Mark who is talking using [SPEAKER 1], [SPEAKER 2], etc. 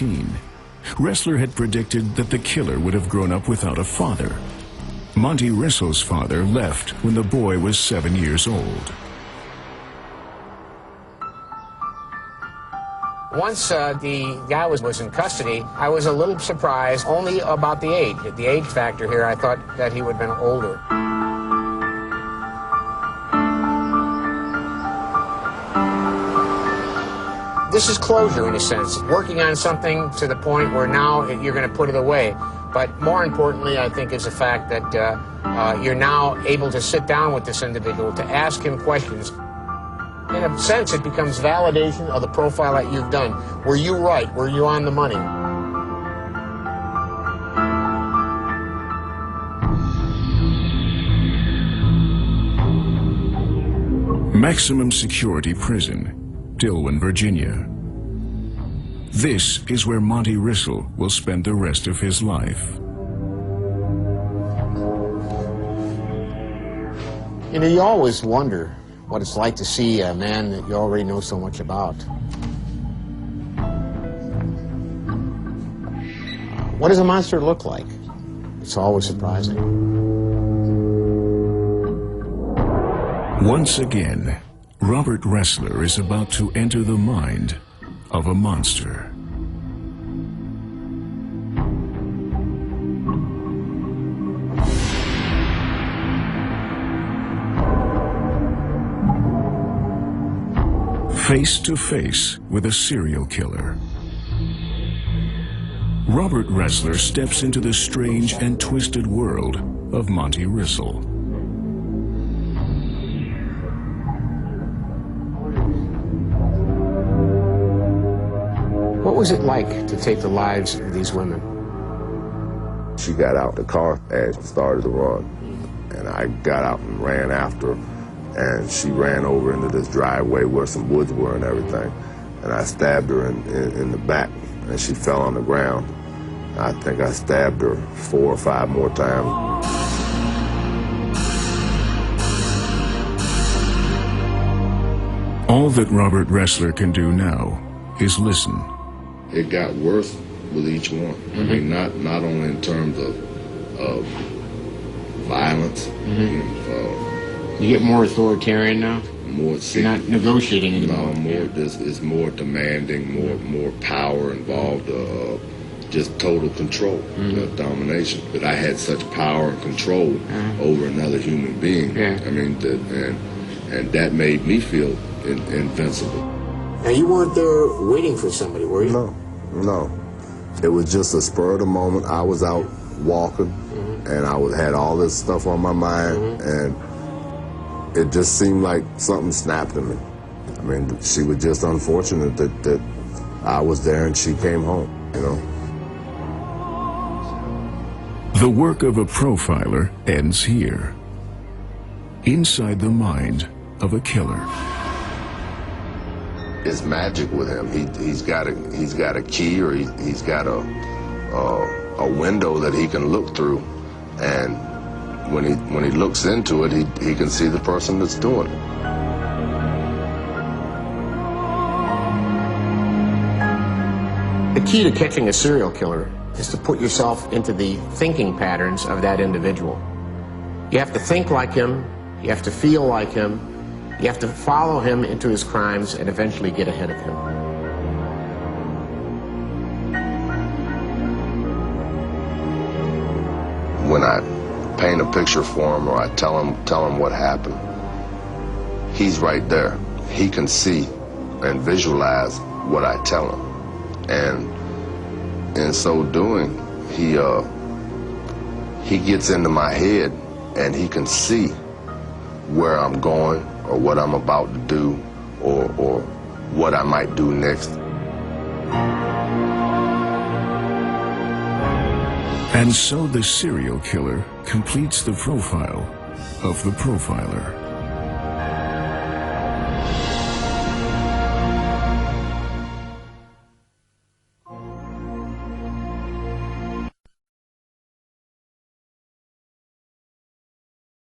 [SPEAKER 1] 19, Ressler had predicted that the killer would have grown up without a father. Monty Rissell's father left when the boy was 7 years old.
[SPEAKER 2] Once the guy was in custody, I was a little surprised only about the age. The age factor here, I thought that he would have been older. This is closure in a sense, working on something to the point where now you're going to put it away. But more importantly, I think, is the fact that you're now able to sit down with this individual, to ask him questions. In a sense, it becomes validation of the profile that you've done. Were you right? Were you on the money?
[SPEAKER 1] Maximum security prison, Dillwyn, Virginia. This is where Monty Rissell will spend the rest of his life.
[SPEAKER 2] You know, you always wonder what it's like to see a man that you already know so much about. What does a monster look like? It's always surprising.
[SPEAKER 1] Once again, Robert Ressler is about to enter the mind of a monster. Face to face with a serial killer, Robert Ressler steps into the strange and twisted world of Monty Rissell.
[SPEAKER 2] What was it like to take the lives of these women?
[SPEAKER 3] She got out the car and started to run, and I got out and ran after her. And she ran over into this driveway where some woods were and everything. And I stabbed her in the back, and she fell on the ground. I think I stabbed her 4 or 5 more times.
[SPEAKER 1] All that Robert Ressler can do now is listen.
[SPEAKER 3] It got worse with each one. Mm-hmm. I mean, not only in terms of violence. Mm-hmm.
[SPEAKER 2] You get more authoritarian now?
[SPEAKER 3] More.
[SPEAKER 2] You're not negotiating anymore.
[SPEAKER 3] No, more. This is more demanding, more power involved, just total control, domination. But I had such power and control over another human being. Yeah. I mean, and that made me feel invincible.
[SPEAKER 2] Now, you weren't there waiting for somebody, were you?
[SPEAKER 3] No. It was just a spur of the moment. I was out walking, and I had all this stuff on my mind, and it just seemed like something snapped in me. I mean, she was just unfortunate that I was there and she came home, you know.
[SPEAKER 1] The work of a profiler ends here, inside the mind of a killer.
[SPEAKER 3] It's magic with him. He's got a key, or he's got a window that he can look through, and when he looks into it, he can see the person that's doing it.
[SPEAKER 2] The key to catching a serial killer is to put yourself into the thinking patterns of that individual. You have to think like him, you have to feel like him, you have to follow him into his crimes and eventually get ahead of him.
[SPEAKER 3] When I paint a picture for him, or I tell him what happened, he's right there. He can see and visualize what I tell him, and in so doing, he gets into my head, and he can see where I'm going, or what I'm about to do, or what I might do next.
[SPEAKER 1] And so the serial killer completes the profile of the profiler.